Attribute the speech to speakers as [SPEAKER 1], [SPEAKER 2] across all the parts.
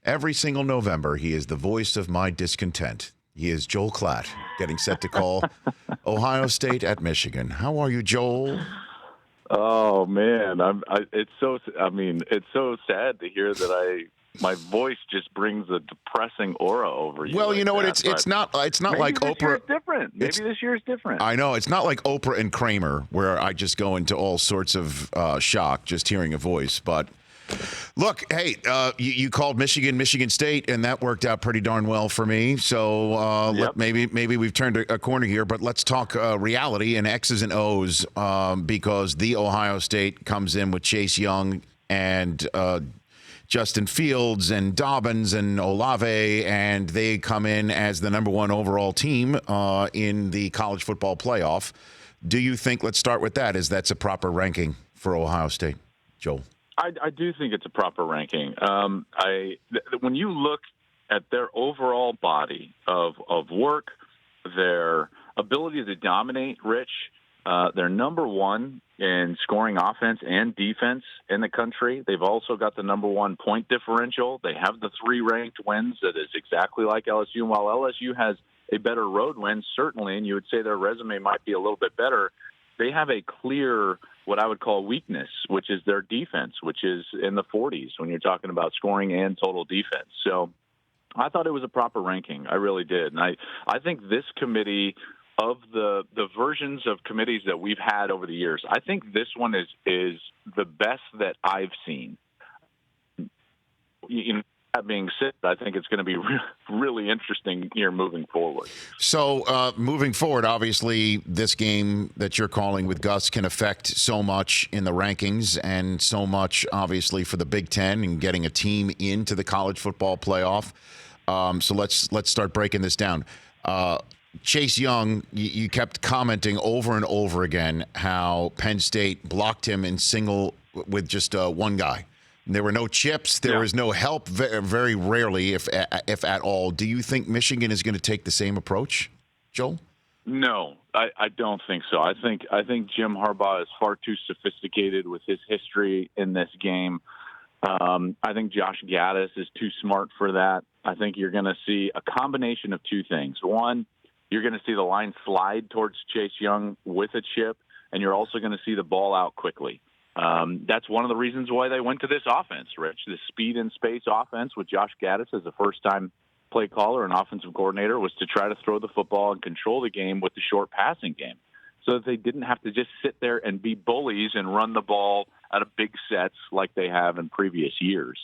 [SPEAKER 1] Every single November, he is the voice of my discontent. He is Joel Klatt, getting set to call Ohio State at Michigan. How are you, Joel?
[SPEAKER 2] Oh man, it's so sad to hear that my voice just brings a depressing aura over you.
[SPEAKER 1] Well,
[SPEAKER 2] like
[SPEAKER 1] you know what?
[SPEAKER 2] that,
[SPEAKER 1] It's not like
[SPEAKER 2] this year
[SPEAKER 1] Oprah.
[SPEAKER 2] is different. Maybe this year is different.
[SPEAKER 1] I know it's not like Oprah and Kramer, where I just go into all sorts of shock just hearing a voice. But look, hey, you called Michigan State, and that worked out pretty darn well for me. So
[SPEAKER 2] Yep.
[SPEAKER 1] maybe we've turned a corner here, but let's talk reality and X's and O's because the Ohio State comes in with Chase Young and Justin Fields and Dobbins and Olave, and they come in as the number one overall team in the college football playoff. Do you think, let's start with that, is that's a proper ranking for Ohio State, Joel?
[SPEAKER 2] I do think it's a proper ranking. When you look at their overall body of work, their ability to dominate, Rich, they're number one in scoring offense and defense in the country. They've also got the number one point differential. They have the 3 ranked wins that is exactly like LSU. And while LSU has a better road win, certainly, and you would say their resume might be a little bit better, they have a clear, what I would call weakness, which is their defense, which is in the 40s when you're talking about scoring and total defense. So I thought it was a proper ranking. I really did. And I think this committee, of the versions of committees that we've had over the years, I think this one is the best that I've seen. You know, that being said, I think it's going to be really interesting here moving forward.
[SPEAKER 1] So moving forward, obviously, this game that you're calling with Gus can affect so much in the rankings and so much, obviously, for the Big Ten and getting a team into the college football playoff. So let's start breaking this down. Chase Young, you kept commenting over and over again how Penn State blocked him in single with just one guy. There were no chips. There was no help, very rarely, if at all. Do you think Michigan is going to take the same approach, Joel?
[SPEAKER 2] No, I don't think so. I think Jim Harbaugh is far too sophisticated with his history in this game. I think Josh Gaddis is too smart for that. I think you're going to see a combination of two things. One, you're going to see the line slide towards Chase Young with a chip, and you're also going to see the ball out quickly. That's one of the reasons why they went to this offense, Rich. The speed and space offense with Josh Gaddis as a first-time play caller and offensive coordinator was to try to throw the football and control the game with the short passing game so that they didn't have to just sit there and be bullies and run the ball out of big sets like they have in previous years.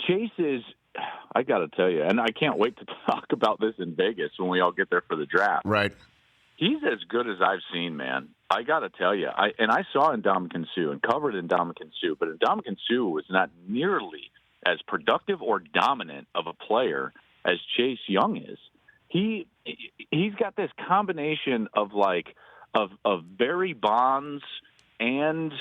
[SPEAKER 2] Chase is, I got to tell you, and I can't wait to talk about this in Vegas when we all get there for the draft.
[SPEAKER 1] Right.
[SPEAKER 2] He's as good as I've seen, man. I got to tell you. I saw Ndamukong Suh and covered Ndamukong Suh, but Ndamukong Suh was not nearly as productive or dominant of a player as Chase Young is. He's got this combination of Barry Bonds and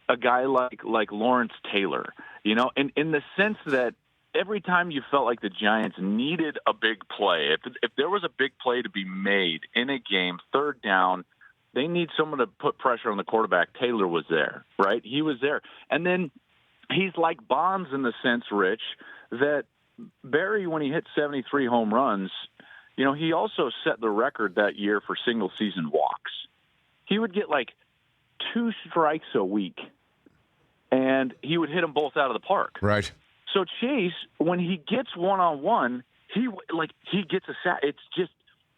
[SPEAKER 2] a guy like Lawrence Taylor, you know, in the sense that every time you felt like the Giants needed a big play, if there was a big play to be made in a game, third down, they need someone to put pressure on the quarterback. Taylor was there, right? He was there. And then he's like Bonds in the sense, Rich, that Barry, when he hit 73 home runs, you know, he also set the record that year for single-season walks. He would get 2 strikes a week, and he would hit them both out of the park.
[SPEAKER 1] Right.
[SPEAKER 2] So Chase, when he gets one-on-one, he gets a sack.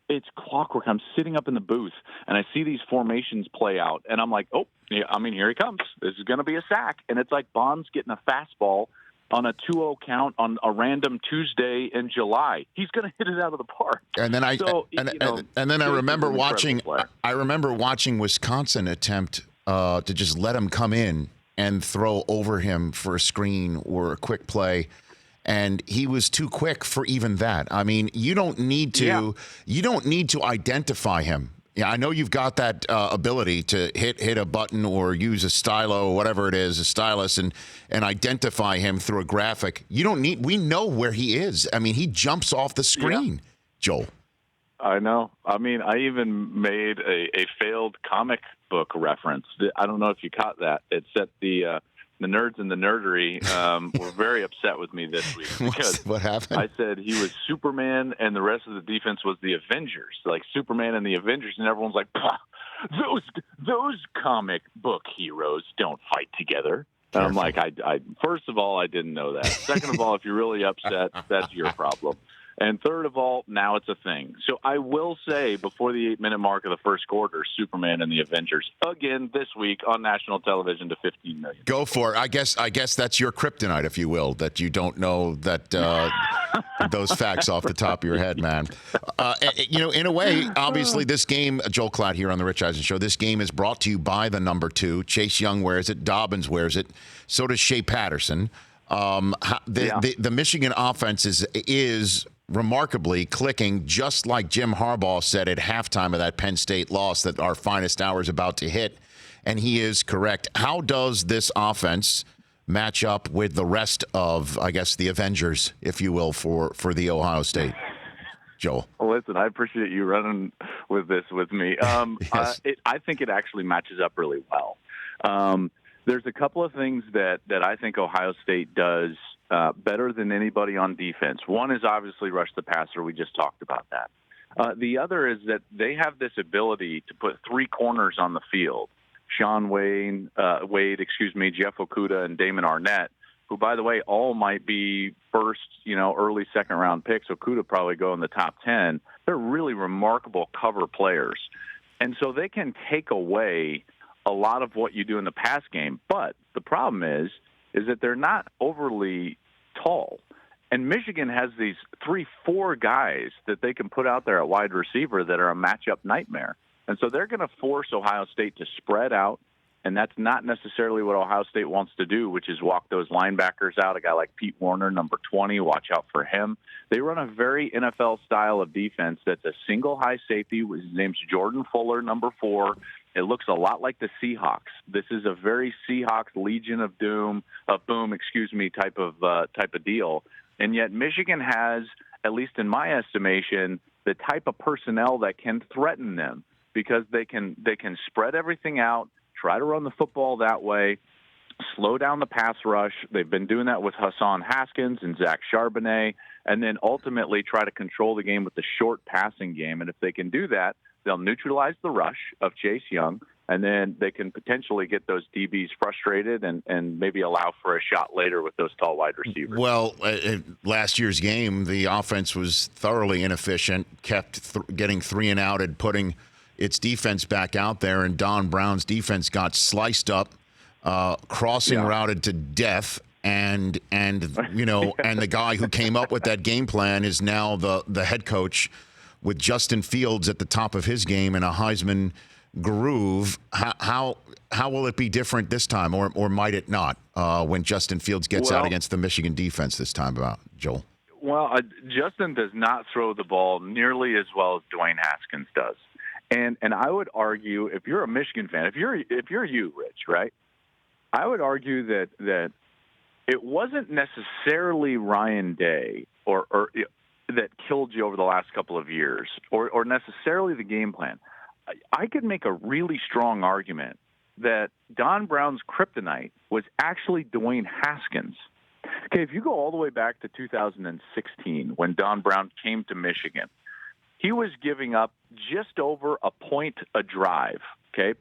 [SPEAKER 2] It's clockwork. I'm sitting up in the booth, and I see these formations play out, and I'm like, oh, yeah, I mean, here he comes. This is going to be a sack. And it's like Bonds getting a fastball on a 2-0 count on a random Tuesday in July. He's going to hit it out of the park.
[SPEAKER 1] And then I remember watching. I remember watching Wisconsin attempt to just let him come in and throw over him for a screen or a quick play. And he was too quick for even that. I mean, you don't need to identify him. Yeah, I know you've got that ability to hit a button or use a stylo or whatever it is, a stylus, and identify him through a graphic. You don't need. We know where he is. I mean, he jumps off the screen, Joel.
[SPEAKER 2] I know. I mean, I even made a failed comic book reference. I don't know if you caught that. It set the the nerds and the nerdery were very upset with me this week because
[SPEAKER 1] what happened?
[SPEAKER 2] I said he was Superman and the rest of the defense was the Avengers, like Superman and the Avengers, and everyone's like, those comic book heroes don't fight together. And I'm like, I first of all, I didn't know that. Second of all, if you're really upset, that's your problem. And third of all, now it's a thing. So I will say before the 8-minute mark of the first quarter, Superman and the Avengers again this week on national television to 15 million.
[SPEAKER 1] Go for it. I guess that's your kryptonite, if you will, that you don't know that those facts off the top of your head, man. In a way, obviously, this game, Joel Klatt here on the Rich Eisen Show, this game is brought to you by the number 2. Chase Young wears it. Dobbins wears it. So does Shea Patterson. The Michigan offense is remarkably clicking, just like Jim Harbaugh said at halftime of that Penn State loss, that our finest hour is about to hit, and he is correct. How does this offense match up with the rest of, I guess, the Avengers, if you will, for the Ohio State? Joel.
[SPEAKER 2] Well, listen, I appreciate you running with this with me.
[SPEAKER 1] Yes.
[SPEAKER 2] I think it actually matches up really well. There's a couple of things that I think Ohio State does better than anybody on defense. One is obviously rush the passer. We just talked about that. The other is that they have this ability to put 3 corners on the field. Sean Wade, Jeff Okudah, and Damon Arnett, who, by the way, all might be first, early second-round picks. Okudah probably go in the top 10. They're really remarkable cover players. And so they can take away a lot of what you do in the pass game. But the problem is that they're not overly tall. And Michigan has these 3-4 guys that they can put out there at wide receiver that are a matchup nightmare. And so they're going to force Ohio State to spread out, and that's not necessarily what Ohio State wants to do, which is walk those linebackers out. A guy like Pete Warner, number 20, watch out for him. They run a very NFL style of defense that's a single high safety. His name's Jordan Fuller, number 4. It looks a lot like the Seahawks. This is a very Seahawks Legion of Boom, type of deal. And yet Michigan has, at least in my estimation, the type of personnel that can threaten them because they can spread everything out, try to run the football that way, slow down the pass rush. They've been doing that with Hassan Haskins and Zach Charbonnet, and then ultimately try to control the game with the short passing game. And if they can do that, they'll neutralize the rush of Chase Young, and then they can potentially get those DBs frustrated and maybe allow for a shot later with those tall wide receivers.
[SPEAKER 1] Well, last year's game, the offense was thoroughly inefficient, kept getting 3 and out and putting its defense back out there, and Don Brown's defense got sliced up, crossing routed to death. And and the guy who came up with that game plan is now the head coach, with Justin Fields at the top of his game in a Heisman groove. How will it be different this time, or might it not, when Justin Fields gets out against the Michigan defense this time about, Joel?
[SPEAKER 2] Well, Justin does not throw the ball nearly as well as Dwayne Haskins does. And I would argue, if you're a Michigan fan, if you're you, Rich, right? I would argue that it wasn't necessarily Ryan Day or that killed you over the last couple of years, or necessarily the game plan. I could make a really strong argument that Don Brown's kryptonite was actually Dwayne Haskins. Okay, if you go all the way back to 2016 when Don Brown came to Michigan, he was giving up just over a point a drive,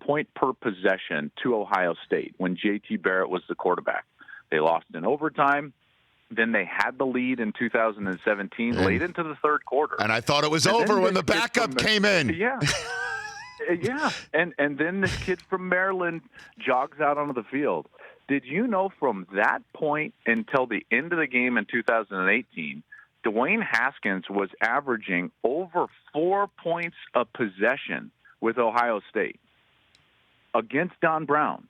[SPEAKER 2] point per possession to Ohio State when J.T. Barrett was the quarterback. They lost in overtime. Then they had the lead in 2017, late into the third quarter.
[SPEAKER 1] And I thought it was over when the backup came in.
[SPEAKER 2] Yeah. Yeah. And then this kid from Maryland jogs out onto the field. Did you know from that point until the end of the game in 2018, Dwayne Haskins was averaging over 4 points a possession with Ohio State against Don Brown?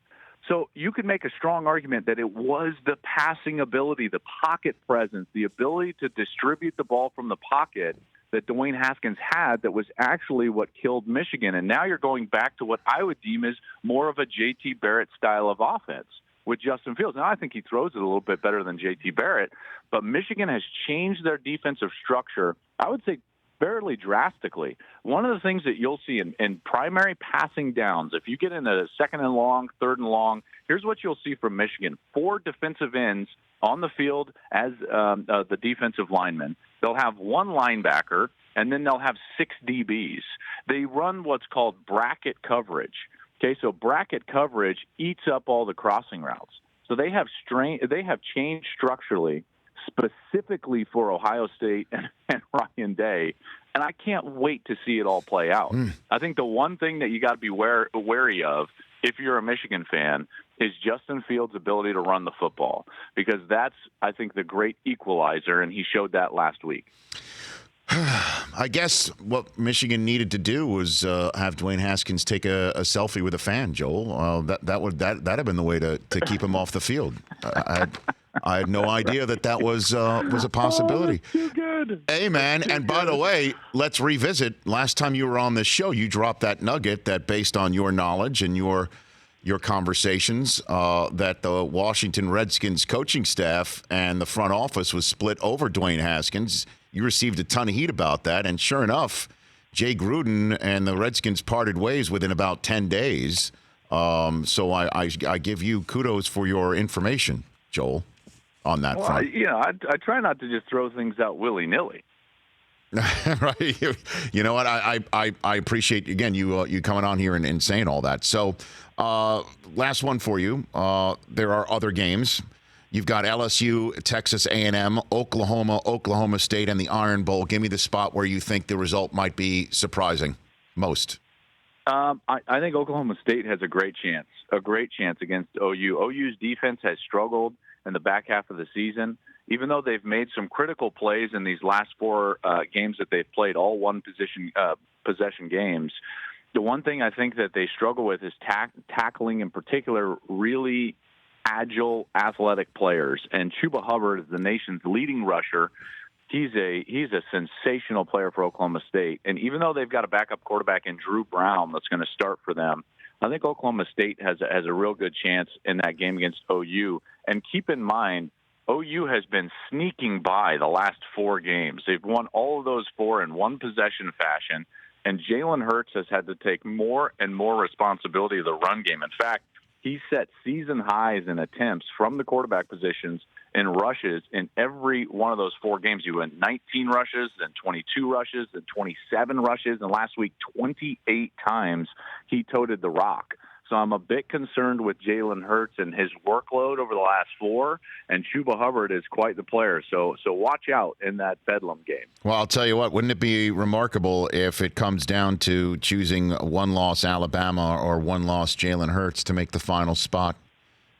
[SPEAKER 2] So you could make a strong argument that it was the passing ability, the pocket presence, the ability to distribute the ball from the pocket that Dwayne Haskins had that was actually what killed Michigan. And now you're going back to what I would deem as more of a J.T. Barrett style of offense with Justin Fields. Now I think he throws it a little bit better than J.T. Barrett, but Michigan has changed their defensive structure, I would say, fairly drastically. One of the things that you'll see in primary passing downs, if you get in a second and long, third and long, here's what you'll see from Michigan. 4 defensive ends on the field as the defensive linemen. They'll have 1 linebacker, and then they'll have 6 DBs. They run what's called bracket coverage. Okay, so bracket coverage eats up all the crossing routes. So they have changed structurally specifically for Ohio State and Ryan Day, and I can't wait to see it all play out. I think the one thing that you got to be wary of if you're a Michigan fan is Justin Fields' ability to run the football, because that's, I think, the great equalizer, and he showed that last week.
[SPEAKER 1] I guess what Michigan needed to do was have Dwayne Haskins take a selfie with a fan, Joel. That'd have been the way to keep him off the field. I had no idea that was a possibility.
[SPEAKER 2] Oh, that's too good.
[SPEAKER 1] Hey, man, and by the way, let's revisit. Last time you were on this show, you dropped that nugget that based on your knowledge and your conversations that the Washington Redskins coaching staff and the front office was split over Dwayne Haskins. You received a ton of heat about that, and sure enough, Jay Gruden and the Redskins parted ways within about 10 days. So I give you kudos for your information, Joel, on that front.
[SPEAKER 2] I try not to just throw things out willy-nilly.
[SPEAKER 1] Right. You know what? I appreciate, again, you coming on here and saying all that. So last one for you. There are other games. You've got LSU, Texas A&M, Oklahoma State, and the Iron Bowl. Give me the spot where you think the result might be surprising most.
[SPEAKER 2] I think Oklahoma State has a great chance against OU. OU's defense has struggled in the back half of the season, even though they've made some critical plays in these last 4 games that they've played, all possession games. The one thing I think that they struggle with is tackling, in particular, really agile, athletic players. And Chuba Hubbard is the nation's leading rusher. He's a sensational player for Oklahoma State. And even though they've got a backup quarterback in Drew Brown that's going to start for them, I think Oklahoma State has a real good chance in that game against OU. And keep in mind, OU has been sneaking by the last 4 games. They've won all of those 4 in one possession fashion. And Jalen Hurts has had to take more and more responsibility of the run game. In fact, he set season highs in attempts from the quarterback positions in rushes in every one of those 4 games. He went 19 rushes, then 22 rushes, then 27 rushes, and last week 28 times he toted the rock. So I'm a bit concerned with Jalen Hurts and his workload over the last 4, and Chuba Hubbard is quite the player. So watch out in that Bedlam game.
[SPEAKER 1] Well, I'll tell you what, wouldn't it be remarkable if it comes down to choosing 1-loss Alabama or 1-loss Jalen Hurts to make the final spot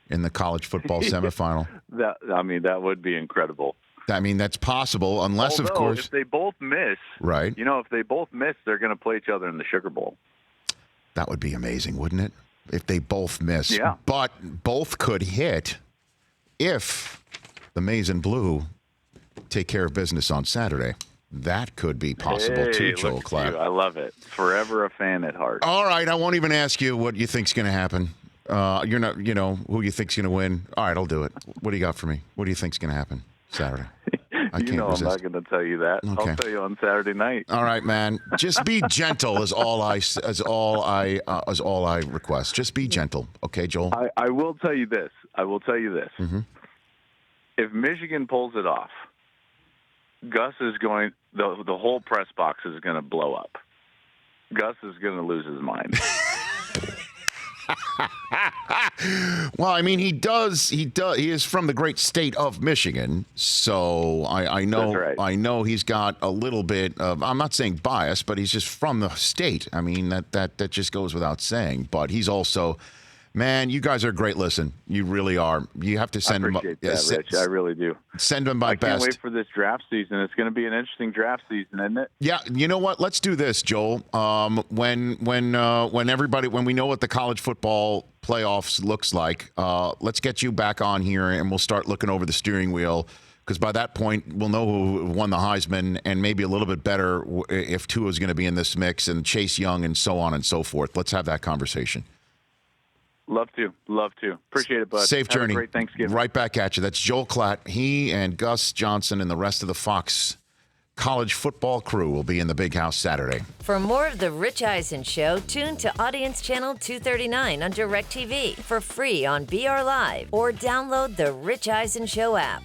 [SPEAKER 1] in the college football semifinal?
[SPEAKER 2] That would be incredible.
[SPEAKER 1] I mean, that's possible, unless,
[SPEAKER 2] although,
[SPEAKER 1] of course,
[SPEAKER 2] if they both miss,
[SPEAKER 1] right?
[SPEAKER 2] If they both miss, they're going to play each other in the Sugar Bowl.
[SPEAKER 1] That would be amazing, wouldn't it? If they both miss.
[SPEAKER 2] Yeah.
[SPEAKER 1] But both could hit if the Maize and Blue take care of business on Saturday. That could be possible too, Joel Klatt.
[SPEAKER 2] I love it. Forever a fan at heart.
[SPEAKER 1] All right, I won't even ask you what you think's going to happen. You're not, who you think's going to win. All right, I'll do it. What do you got for me? What do you think's going to happen Saturday? I can't resist.
[SPEAKER 2] I'm not going to tell you that.
[SPEAKER 1] Okay.
[SPEAKER 2] I'll tell you on Saturday night.
[SPEAKER 1] All right, man. Just be gentle is all I request. Just be gentle, okay, Joel?
[SPEAKER 2] I will tell you this.
[SPEAKER 1] Mm-hmm.
[SPEAKER 2] If Michigan pulls it off, Gus is going. The whole press box is going to blow up. Gus is going to lose his mind.
[SPEAKER 1] Well, I mean, he does. He is from the great state of Michigan, so I know.
[SPEAKER 2] That's right.
[SPEAKER 1] I know he's got a little bit of. I'm not saying bias, but he's just from the state. I mean, that just goes without saying. But he's also, man, you guys are a great listen. You really are. You have to send him.
[SPEAKER 2] I appreciate that, Rich. I really do.
[SPEAKER 1] Send him my best.
[SPEAKER 2] I can't wait for this draft season. It's going to be an interesting draft season, isn't it?
[SPEAKER 1] Yeah. You know what? Let's do this, Joel. When we know what the college football playoffs looks like, let's get you back on here and we'll start looking over the steering wheel, because by that point we'll know who won the Heisman, and maybe a little bit better if Tua is going to be in this mix, and Chase Young, and so on and so forth. Let's have that conversation.
[SPEAKER 2] Love to. Appreciate it, bud.
[SPEAKER 1] Safe journey.
[SPEAKER 2] Have a great Thanksgiving.
[SPEAKER 1] Right back at you. That's Joel Klatt. He and Gus Johnson and the rest of the Fox college football crew will be in the big house Saturday.
[SPEAKER 3] For more of The Rich Eisen Show, tune to Audience Channel 239 on DirecTV for free on BR Live or download The Rich Eisen Show app.